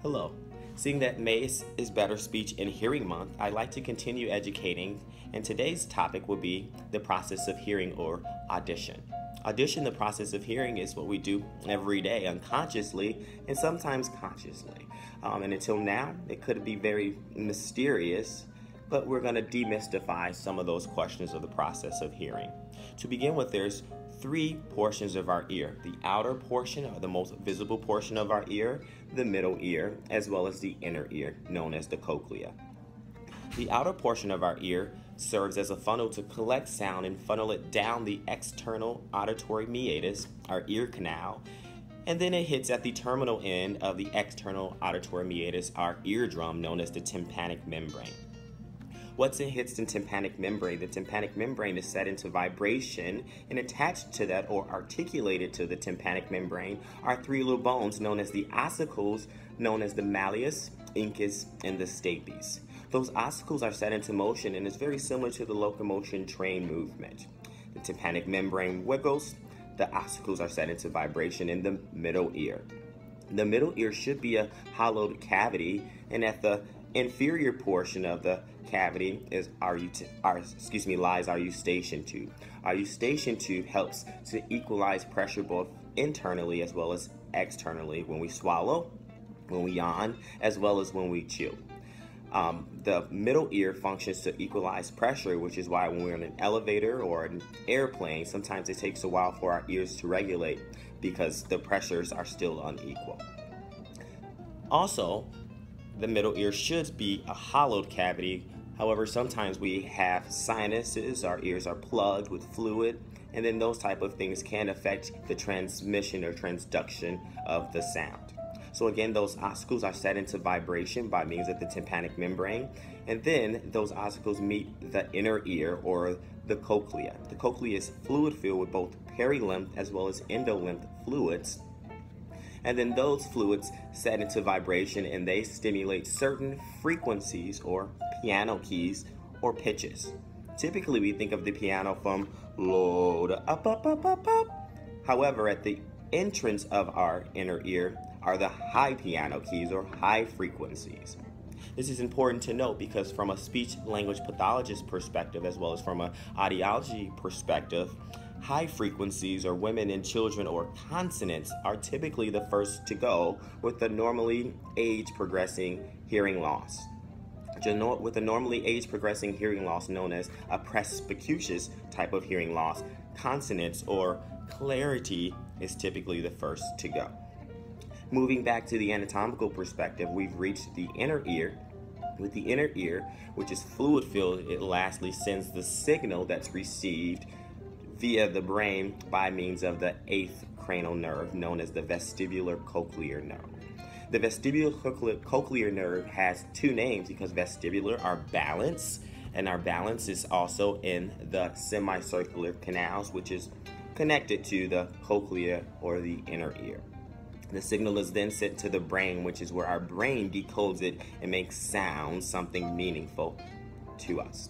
Hello. Seeing that May is Better Speech and Hearing Month, I'd like to continue educating, and today's topic will be the process of hearing or audition. Audition, the process of hearing, is what we do every day unconsciously and sometimes consciously. And until now, it could be very mysterious, but we're going to demystify some of those questions of the process of hearing. To begin with, there's three portions of our ear: the outer portion, or the most visible portion of our ear, the middle ear, as well as the inner ear, known as the cochlea. The outer portion of our ear serves as a funnel to collect sound and funnel it down the external auditory meatus, our ear canal, and then it hits at the terminal end of the external auditory meatus, our eardrum, known as the tympanic membrane. Once it hits the tympanic membrane is set into vibration, and attached to that or articulated to the tympanic membrane are three little bones known as the ossicles, known as the malleus, incus, and the stapes. Those ossicles are set into motion, and it's very similar to the locomotion train movement. The tympanic membrane wiggles, the ossicles are set into vibration in the middle ear. The middle ear should be a hollowed cavity, and at the inferior portion of the cavity is lies our eustachian tube. Our eustachian tube helps to equalize pressure both internally as well as externally when we swallow, when we yawn, as well as when we chew. The middle ear functions to equalize pressure, which is why when we're in an elevator or an airplane, sometimes it takes a while for our ears to regulate because the pressures are still unequal. Also, the middle ear should be a hollowed cavity. However, sometimes we have sinuses, our ears are plugged with fluid, and then those type of things can affect the transmission or transduction of the sound. So again, those ossicles are set into vibration by means of the tympanic membrane, and then those ossicles meet the inner ear or the cochlea. The cochlea is fluid filled with both perilymph as well as endolymph fluids. And then those fluids set into vibration, and they stimulate certain frequencies or piano keys or pitches. Typically, we think of the piano from low to up, up, up, up, up. However, at the entrance of our inner ear are the high piano keys or high frequencies. This is important to note because from a speech language pathologist perspective, as well as from an audiology perspective, high frequencies, or women and children, or consonants, are typically the first to go with the normally age-progressing hearing loss. With a normally age-progressing hearing loss known as a presbycuous type of hearing loss, consonants or clarity is typically the first to go. Moving back to the anatomical perspective, we've reached the inner ear. With the inner ear, which is fluid-filled, it lastly sends the signal that's received via the brain by means of the eighth cranial nerve, known as the vestibular cochlear nerve. The vestibular cochlear nerve has two names because vestibular, our balance, and our balance is also in the semicircular canals, which is connected to the cochlea or the inner ear. The signal is then sent to the brain, which is where our brain decodes it and makes sound, something meaningful to us.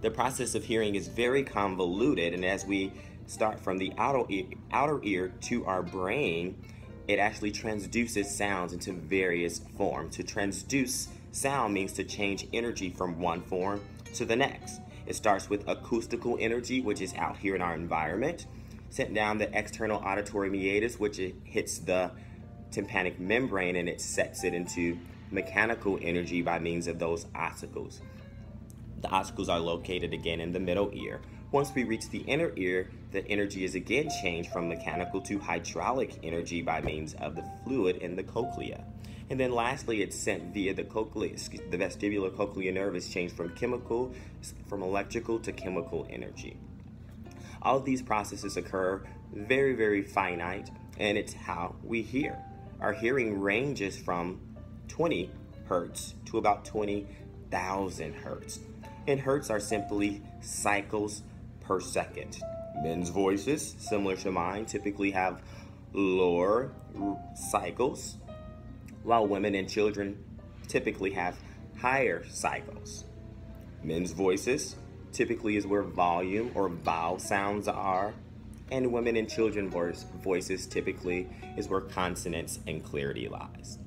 The process of hearing is very convoluted, and as we start from the outer ear to our brain, it actually transduces sounds into various forms. To transduce sound means to change energy from one form to the next. It starts with acoustical energy, which is out here in our environment, sent down the external auditory meatus, which it hits the tympanic membrane, and it sets it into mechanical energy by means of those ossicles. The ossicles are located again in the middle ear. Once we reach the inner ear, the energy is again changed from mechanical to hydraulic energy by means of the fluid in the cochlea. And then lastly, it's sent via the cochlea. The vestibular cochlear nerve is changed from electrical to chemical energy. All of these processes occur very, very finite, and it's how we hear. Our hearing ranges from 20 hertz to about 20,000 hertz. And hertz are simply cycles per second. Men's voices, similar to mine, typically have lower cycles, while women and children typically have higher cycles. Men's voices typically is where volume or vowel sounds are, and women and children voices typically is where consonants and clarity lies.